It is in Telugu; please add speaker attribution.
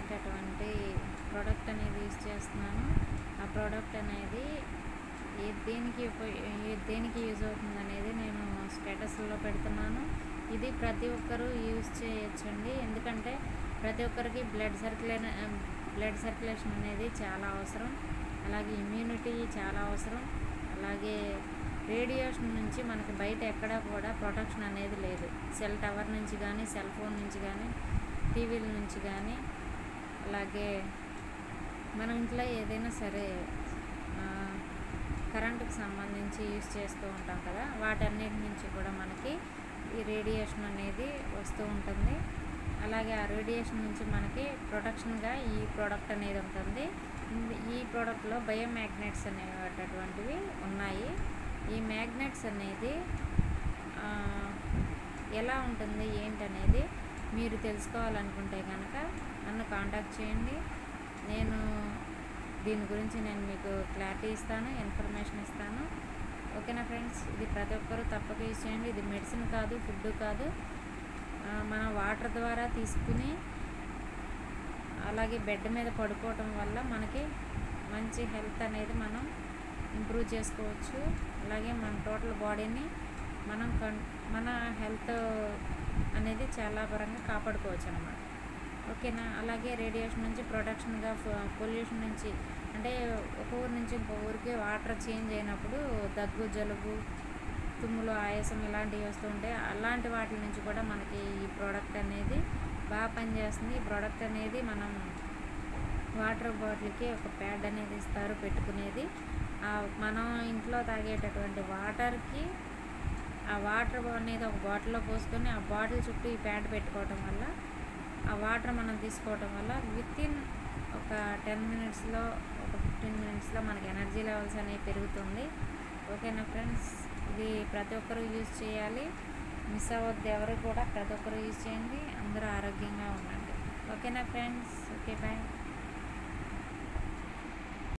Speaker 1: అనేటటువంటి ప్రోడక్ట్ అనేది యూజ్ చేస్తున్నాను. ఆ ప్రోడక్ట్ అనేది దేనికి యూజ్ అవుతుంది అనేది నేను స్టేటస్లో పెడుతున్నాను. ఇది ప్రతి ఒక్కరూ యూజ్ చేయొచ్చండి. ఎందుకంటే ప్రతి ఒక్కరికి బ్లడ్ సర్క్యులేషన్ అనేది చాలా అవసరం. అలాగే ఇమ్యూనిటీ చాలా అవసరం. అలాగే రేడియేషన్ నుంచి మనకి బయట ఎక్కడా కూడా ప్రొటెక్షన్ అనేది లేదు. సెల్ టవర్ నుంచి కానీ, సెల్ ఫోన్ నుంచి కానీ, టీవీల నుంచి కానీ, అలాగే మన ఇంట్లో ఏదైనా సరే కరెంటుకు సంబంధించి యూజ్ చేస్తూ ఉంటాం కదా, వాటన్నిటి నుంచి కూడా మనకి ఈ రేడియేషన్ అనేది వస్తూ ఉంటుంది. అలాగే ఆ రేడియేషన్ నుంచి మనకి ప్రొటెక్షన్గా ఈ ప్రోడక్ట్ అనేది ఉంటుంది. ఈ ప్రోడక్ట్లో బయోమ్యాగ్నెట్స్ అనేటటువంటివి ఉన్నాయి. ఈ మ్యాగ్నెట్స్ అనేది ఎలా ఉంటుంది ఏంటనేది మీరు తెలుసుకోవాలనుకుంటే కనుక నన్ను కాంటాక్ట్ చేయండి. దీని గురించి నేను మీకు క్లారిటీ ఇస్తాను, ఇన్ఫర్మేషన్ ఇస్తాను. ఓకేనా ఫ్రెండ్స్, ఇది ప్రతి ఒక్కరూ తప్పక యూజ్ చేయండి. ఇది మెడిసిన్ కాదు, ఫుడ్ కాదు. మనం వాటర్ ద్వారా తీసుకుని అలాగే బెడ్ మీద పడుకోవటం వల్ల మనకి మంచి హెల్త్ అనేది మనం ఇంప్రూవ్ చేసుకోవచ్చు. అలాగే మన టోటల్ బాడీని మన హెల్త్ అనేది చాలా పరంగా కాపాడుకోవచ్చు అన్నమాట. ఓకేనా. అలాగే రేడియేషన్ నుంచి ప్రొటెక్షన్గా, పొల్యూషన్ నుంచి, అంటే ఒక ఊరు నుంచి ఇంకో ఊరికి వాటర్ చేంజ్ అయినప్పుడు దగ్గు, జలుబు, తుమ్ములు, ఆయాసం ఇలాంటివి వస్తూ ఉంటాయి. అలాంటి వాటి నుంచి కూడా మనకి ఈ ప్రోడక్ట్ అనేది బాగా పనిచేస్తుంది. ఈ ప్రోడక్ట్ అనేది మనం వాటర్ బాటిల్కి ఒక ప్యాడ్ అనేది ఇస్తారు పెట్టుకునేది. మనం ఇంట్లో తాగేటటువంటి వాటర్కి ఆ వాటర్ అనేది ఒక బాటిల్లో పోసుకొని ఆ బాటిల్ చుట్టూ ఈ ప్యాడ్ పెట్టుకోవటం వల్ల, ఆ వాటర్ మనం తీసుకోవటం వల్ల వితిన్ ఒక 10 మినిట్స్లో, ఒక 15 మినిట్స్లో మనకి ఎనర్జీ లెవెల్స్ అనేవి పెరుగుతుంది. ఓకేనా ఫ్రెండ్స్, ఇది ప్రతి ఒక్కరూ యూజ్ చేయాలి. మిస్ అవ్వద్దు ఎవరు కూడా, ప్రతి ఒక్కరూ యూజ్ చేయండి. అందరూ ఆరోగ్యంగా ఉండండి. ఓకేనా ఫ్రెండ్స్, ఓకే బాయ్.